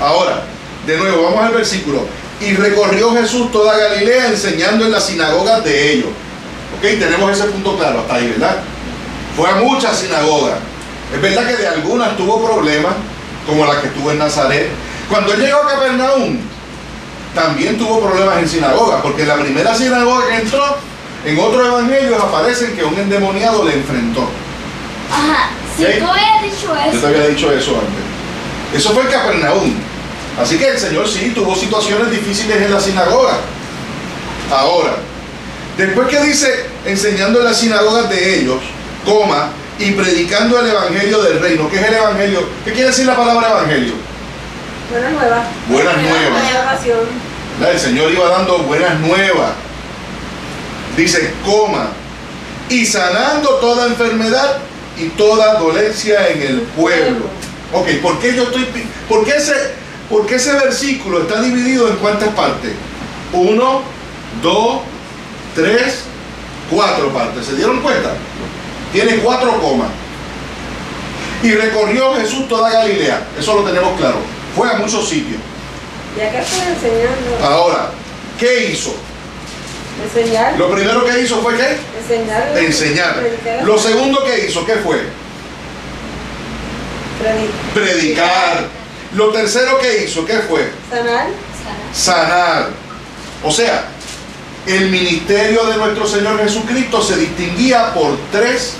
Ahora, de nuevo, vamos al versículo. Y recorrió Jesús toda Galilea enseñando en las sinagogas de ellos. Ok, tenemos ese punto claro hasta ahí, ¿verdad? Fue a muchas sinagogas. Es verdad que de algunas tuvo problemas, como la que tuvo en Nazaret. Cuando él llegó a Capernaum, también tuvo problemas en sinagogas, porque en la primera sinagoga que entró, en otros evangelios aparecen que un endemoniado le enfrentó. Ajá, si ¿Okay? tú habías dicho eso. Yo te había dicho eso antes. Eso fue en Capernaum. Así que el Señor sí tuvo situaciones difíciles en la sinagoga. Ahora, después que dice enseñando en las sinagogas de ellos, coma, y predicando el evangelio del reino. ¿Qué es el evangelio? ¿Qué quiere decir la palabra evangelio? Buenas nuevas. Buenas nuevas. Salvación. El Señor iba dando buenas nuevas. Dice, coma, y sanando toda enfermedad y toda dolencia en el pueblo. Ok, ¿por qué por qué ese versículo está dividido en cuántas partes? 1, 2, 3, 4 partes. ¿Se dieron cuenta? Tiene 4 comas. Y recorrió Jesús toda Galilea. Eso lo tenemos claro. Fue a muchos sitios. Ya que estoy enseñando. Ahora, ¿qué hizo? Enseñar. Lo primero que hizo fue ¿qué? Enseñar. Enseñar. Predicar. Lo segundo que hizo, ¿qué fue? Predicar. Lo tercero que hizo, ¿qué fue? Sanar. Sanar. O sea, el ministerio de nuestro Señor Jesucristo se distinguía por tres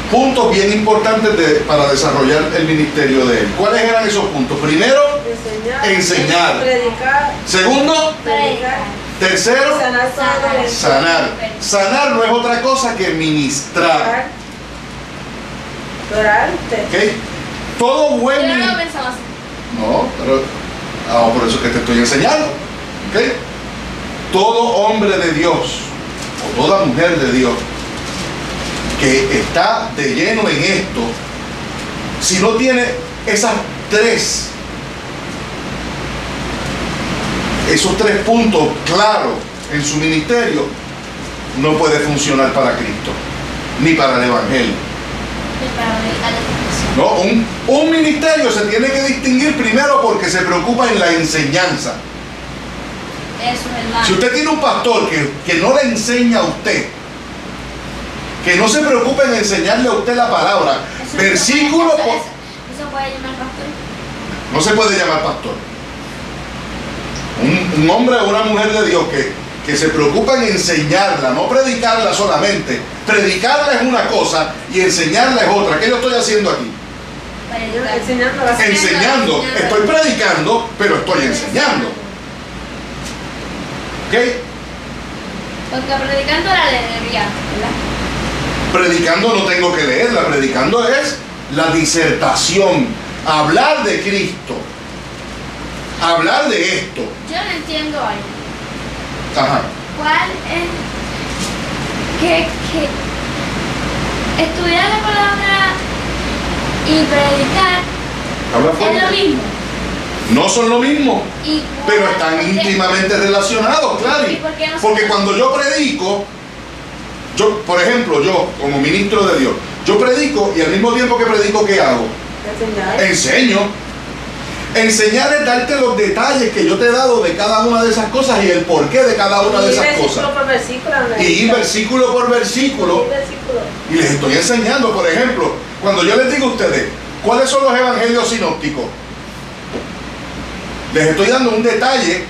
puntos bien importantes para desarrollar el ministerio de Él. ¿Cuáles eran esos puntos? Primero, enseñar. Predicar. Segundo, Predicar. tercero, Sanar. sanar. Sanar no es otra cosa que ministrar. Orar. ¿Ok? Todo buen Yo no lo ministerio. pensaba así. No, pero por eso es que te estoy enseñando. ¿Ok? Todo hombre de Dios o toda mujer de Dios que está de lleno en esto, si no tiene esos tres puntos claros en su ministerio, no puede funcionar para Cristo ni para el Evangelio. No, un ministerio se tiene que distinguir primero porque se preocupa en la enseñanza. Eso, hermano. Si usted tiene un pastor que no le enseña a usted, que no se preocupa en enseñarle a usted la palabra, versículo por... Eso puede llamar pastor. No se puede llamar pastor. Un hombre o una mujer de Dios que se preocupa en enseñarla, no predicarla solamente. Predicarla es una cosa y enseñarla es otra. ¿Qué yo estoy haciendo aquí? Enseñando. Enseñando. Estoy predicando, pero estoy enseñando. ¿Ok? Porque predicando la alegría, ¿verdad? Predicando no tengo que leerla, predicando es la disertación, hablar de Cristo, hablar de esto. Yo no entiendo algo. Ajá. ¿Cuál es? Que estudiar la palabra y predicar Habla es fuerte. lo mismo. No son lo mismo, ¿Y pero cuál- están por qué? íntimamente relacionados, claro. ¿Y por qué no se Porque puede? cuando yo predico, por ejemplo, yo como ministro de Dios, yo predico y al mismo tiempo que predico, ¿qué hago? Enseñar. Enseño. Enseñar es darte los detalles que yo te he dado de cada una de esas cosas y el porqué de cada una de esas cosas. Por versículo. Y ir versículo por versículo. Y les estoy enseñando, por ejemplo, cuando yo les digo a ustedes, ¿cuáles son los evangelios sinópticos? Les estoy dando un detalle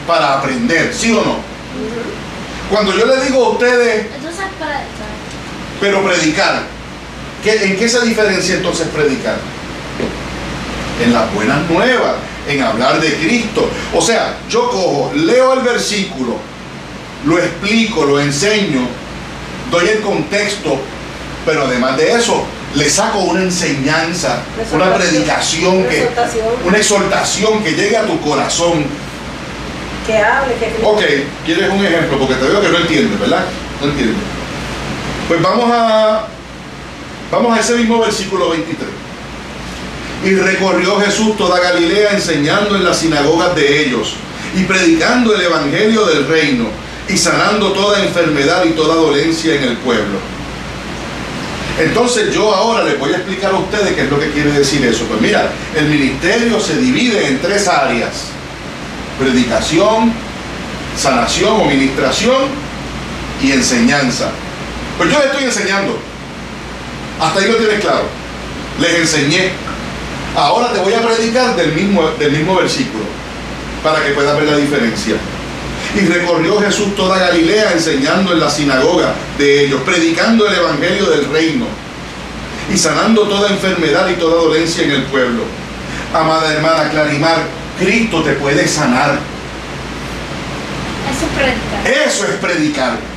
para aprender, ¿sí o no? Cuando yo les digo a ustedes, Entonces, para pero predicar, ¿en qué se diferencia entonces predicar? En las buenas nuevas, en hablar de Cristo. O sea, yo cojo, leo el versículo, lo explico, lo enseño, doy el contexto, pero además de eso, le saco una enseñanza, una predicación, una exhortación que llegue a tu corazón. Que hable, que Ok, ¿quieres un ejemplo? Porque te veo que no entiendes, ¿verdad? No entiendes. Pues vamos a ese mismo versículo 23. Y recorrió Jesús toda Galilea enseñando en las sinagogas de ellos y predicando el evangelio del reino y sanando toda enfermedad y toda dolencia en el pueblo. Entonces yo ahora les voy a explicar a ustedes qué es lo que quiere decir eso. Pues mira, el ministerio se divide en 3 áreas: predicación, sanación o ministración y enseñanza. Pues yo les estoy enseñando. Hasta ahí lo tienes claro. Les enseñé. Ahora te voy a predicar del mismo versículo para que puedas ver la diferencia. Y recorrió Jesús toda Galilea enseñando en la sinagoga de ellos, predicando el evangelio del reino y sanando toda enfermedad y toda dolencia en el pueblo. Amada hermana Clarimar, Cristo te puede sanar. Eso es predicar. Eso es predicar.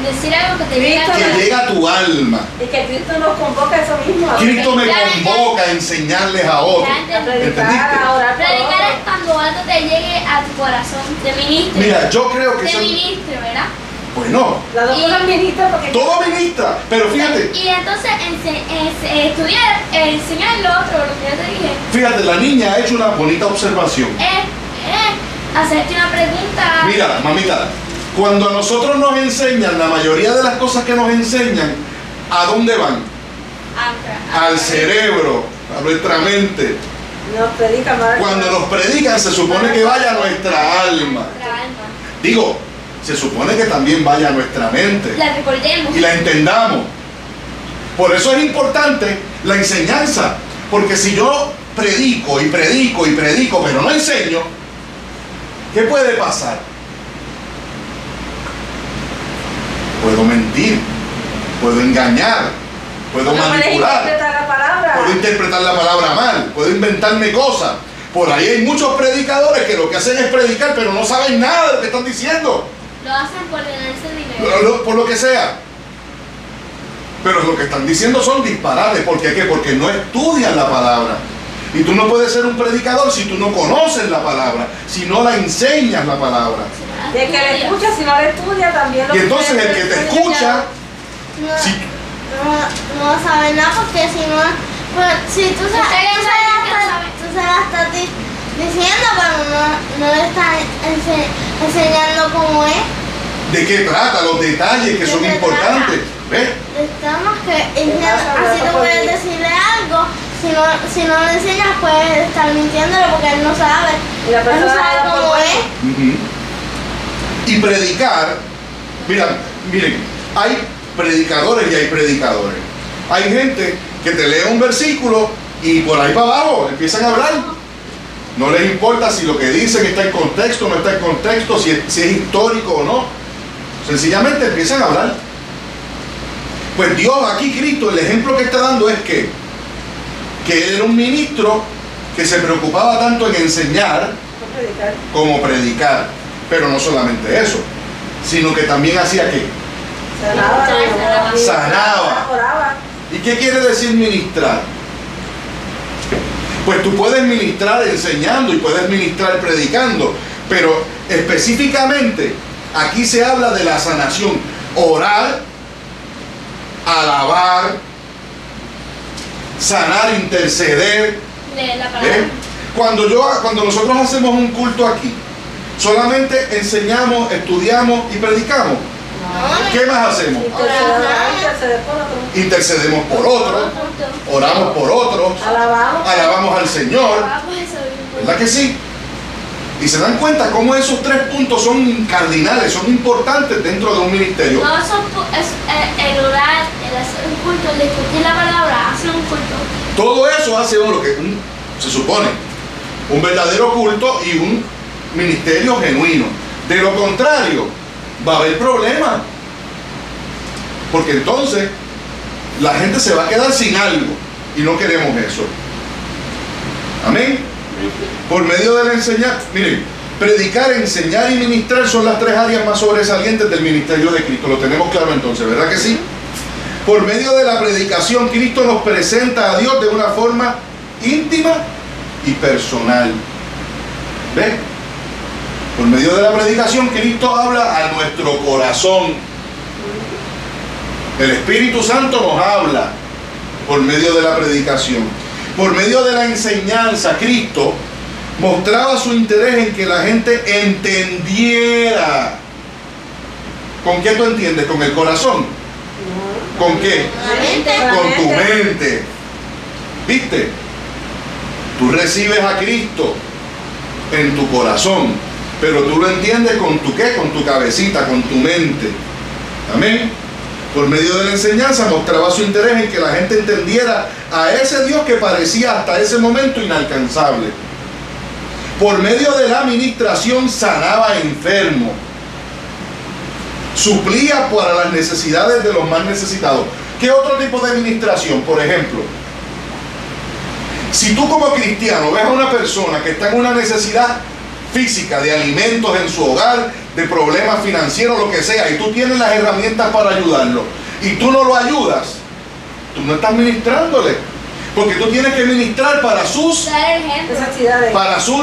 Decir algo que te llega Que llega a tu alma. Y que Cristo nos convoca a eso mismo. Cristo me convoca a enseñarles a otros. A predicar, a orar por Predicar otros. es cuando algo te llegue a tu corazón. Te ministre. Mira, yo creo que Te ministre, ¿verdad? pues no, Las dos cosas ministran porque todo ministra, pero fíjate, Y entonces estudiar, enseñar lo otro, lo que yo te dije. fíjate, la niña ha hecho una bonita observación. Hacerte una pregunta. Mira, mamita, cuando a nosotros nos enseñan, la mayoría de las cosas que nos enseñan, ¿a dónde van? Al cerebro, a nuestra mente. nos predican. Cuando nos predican se supone que vaya a nuestra alma. Digo, se supone que también vaya a nuestra mente La recordemos. y la entendamos. Por eso es importante la enseñanza, porque si yo predico y predico y predico, pero no enseño, ¿qué puede pasar? Puedo mentir, puedo engañar, puedo manipular, puedo interpretar la palabra mal, puedo inventarme cosas. Por ahí hay muchos predicadores que lo que hacen es predicar, pero no saben nada de lo que están diciendo, Lo hacen por ganarse dinero. por lo que sea. Pero lo que están diciendo son disparates. ¿Por qué? Porque no estudian la palabra. Y tú no puedes ser un predicador si tú no conoces la palabra, si no la enseñas la palabra. Y el que le escucha, si no le estudia, también lo Y entonces el que te escucha, No, si, no sabe nada porque si no, pues, si tú se Ustedes la saben que no estás, saben. tú se la estás diciendo, pero no le estás enseñando cómo es. ¿de qué trata? Los detalles que son ¿De qué importantes. ¿Ves? Estamos que así tú puedes decirle algo, si no le enseñas puedes estar mintiéndole porque él no sabe. Y la Él no persona sabe habla por cómo bueno. es. Ujú. Y predicar, miren, hay predicadores y hay predicadores. Hay gente que te lee un versículo y por ahí para abajo empiezan a hablar. No les importa si lo que dicen está en contexto o no está en contexto, si es histórico o no. Sencillamente empiezan a hablar. Pues Dios, aquí Cristo, el ejemplo que está dando es que Él era un ministro que se preocupaba tanto en enseñar No predicar. como predicar. Pero no solamente eso, sino que también hacía ¿qué? Sanaba. Oraba. ¿Y qué quiere decir ministrar? Pues tú puedes ministrar enseñando y puedes ministrar predicando, pero específicamente aquí se habla de la sanación. Orar, alabar, sanar, interceder. Leer la palabra. Cuando nosotros hacemos un culto aquí, solamente enseñamos, estudiamos y predicamos. ¿Qué más hacemos? Intercedemos por otros, oramos por otros, alabamos al Señor, ¿verdad que sí? Y se dan cuenta cómo esos 3 puntos son cardinales, son importantes dentro de un ministerio. No, el orar, el hacer un culto, el discutir la palabra, hacer un culto. Todo eso hace lo que se supone un verdadero culto y un ministerio genuino. De lo contrario, va a haber problemas, porque entonces la gente se va a quedar sin algo y no queremos eso. Amén. Por medio de la enseñanza, miren, predicar, enseñar y ministrar son las 3 áreas más sobresalientes del ministerio de Cristo. Lo tenemos claro entonces, ¿verdad que sí? Por medio de la predicación, Cristo nos presenta a Dios de una forma íntima y personal. ¿Ven? Por medio de la predicación, Cristo habla a nuestro corazón. El Espíritu Santo nos habla por medio de la predicación. Por medio de la enseñanza, Cristo mostraba su interés en que la gente entendiera. ¿Con qué tú entiendes? ¿Con el corazón? ¿Con qué? Con tu mente. ¿Viste? Tú recibes a Cristo en tu corazón, pero tú lo entiendes con tu ¿qué? Con tu cabecita, con tu mente. Amén. Por medio de la enseñanza mostraba su interés en que la gente entendiera a ese Dios que parecía hasta ese momento inalcanzable. Por medio de la administración sanaba enfermos, suplía para las necesidades de los más necesitados. ¿Qué otro tipo de administración? Por ejemplo, si tú como cristiano ves a una persona que está en una necesidad física de alimentos en su hogar, de problemas financieros, lo que sea, y tú tienes las herramientas para ayudarlo, y tú no lo ayudas, tú no estás ministrándole, porque tú tienes que ministrar para sus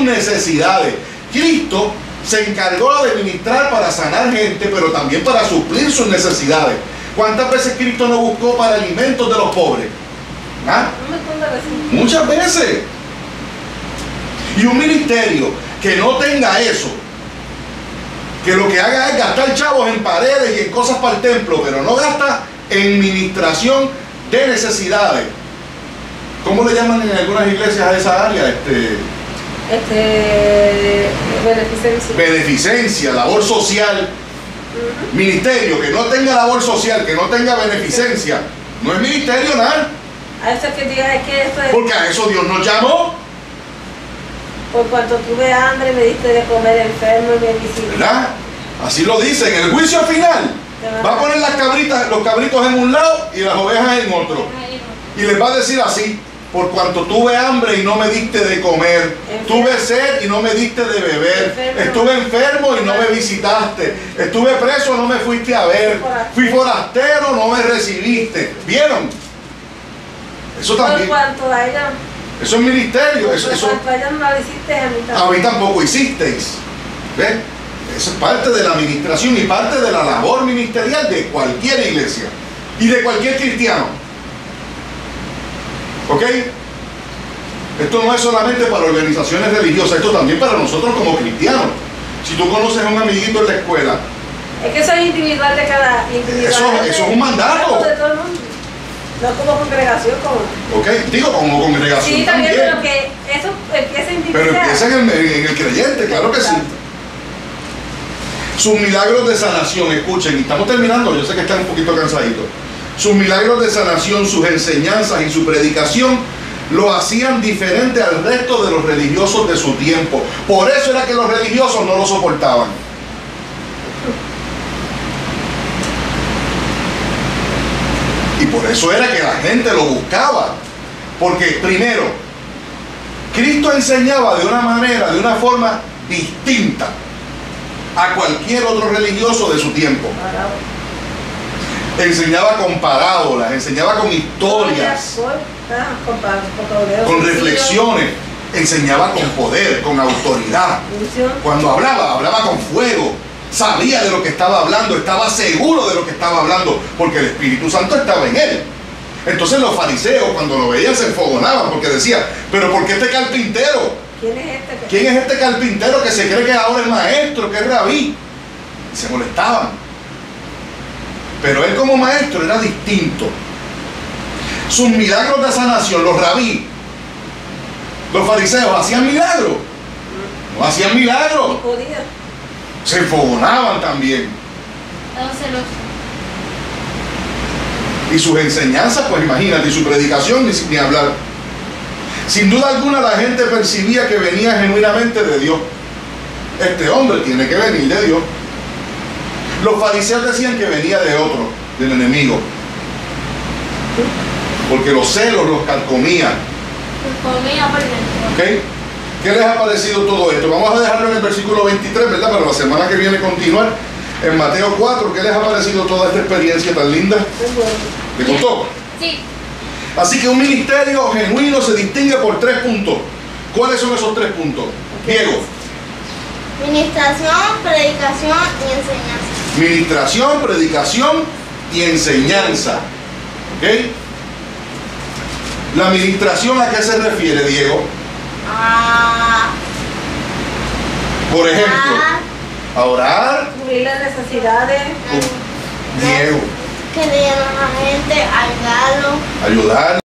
necesidades. Cristo se encargó de ministrar para sanar gente, pero también para suplir sus necesidades. ¿Cuántas veces Cristo no buscó para alimentos de los pobres? ¿Ah? Muchas veces. Y un ministerio que no tenga eso, que lo que haga es gastar chavos en paredes y en cosas para el templo, pero no gasta en ministración de necesidades. ¿Cómo le llaman en algunas iglesias a esa área? Beneficencia. Beneficencia, labor social. Ministerio que no tenga labor social, que no tenga beneficencia, no es ministerio nada. A eso es que diga, es que esto es... Porque a eso Dios nos llamó. Por cuanto tuve hambre, me diste de comer, enfermo y me visité. ¿Verdad? Así lo dice. En el juicio final va a poner las cabritas, los cabritos en un lado y las ovejas en otro. Y les va a decir así: por cuanto tuve hambre y no me diste de comer, tuve sed y no me diste de beber, estuve enfermo y no me visitaste, estuve preso, no me fuiste a ver, fui forastero, no me recibiste. ¿Vieron? Eso también. Por cuanto a ella, eso es ministerio. Eso, cuanto a ella no la hiciste, a mí tampoco hicisteis. ¿Ves? Eso es parte de la administración y parte de la labor ministerial de cualquier iglesia y de cualquier cristiano. ¿Ok? Esto no es solamente para organizaciones religiosas, esto también para nosotros como cristianos. Si tú conoces a un amiguito en la escuela, es que eso es individual de cada individual. Eso es un mandato. De todo el mundo. No como congregación, como... ¿Ok? Digo, como congregación sí, también, también. pero que eso empieza individual. Pero empieza en el creyente, claro que sí. Sus milagros de sanación, escuchen, y estamos terminando, yo sé que están un poquito cansaditos. Sus milagros de sanación, sus enseñanzas y su predicación lo hacían diferente al resto de los religiosos de su tiempo. Por eso era que los religiosos no lo soportaban. Y por eso era que la gente lo buscaba. Porque primero, Cristo enseñaba de una manera, de una forma distinta a cualquier otro religioso de su tiempo. Enseñaba con parábolas, enseñaba con historias, con reflexiones, enseñaba con poder, con autoridad. Cuando hablaba con fuego, sabía de lo que estaba hablando, estaba seguro de lo que estaba hablando, porque el Espíritu Santo estaba en él. Entonces los fariseos, cuando lo veían, se enfogonaban, porque decían: pero ¿por qué este carpintero? ¿Quién es este carpintero que se cree que ahora es maestro, que es rabí? Y se molestaban. Pero él como maestro era distinto. Sus milagros de sanación, los rabí, los fariseos, ¿hacían milagros? No hacían milagros. Se enfogonaban también. Y sus enseñanzas, pues imagínate, y su predicación, ni hablar. Sin duda alguna la gente percibía que venía genuinamente de Dios. Este hombre tiene que venir de Dios. Los fariseos decían que venía de otro, del enemigo, porque los celos los carcomían. ¿Okay? ¿Qué les ha parecido todo esto? Vamos a dejarlo en el versículo 23, ¿verdad? Para la semana que viene continuar en Mateo 4. ¿Qué les ha parecido toda esta experiencia tan linda? ¿Te gustó? Sí. Así que un ministerio genuino se distingue por 3 puntos. ¿Cuáles son esos 3 puntos? Diego. Ministración, predicación y enseñanza. Ministración, predicación y enseñanza. ¿Ok? ¿La administración a qué se refiere, Diego? Por ejemplo, a orar. Cubrir las necesidades. Diego. querer a la gente, ayudarlo. Ayudar.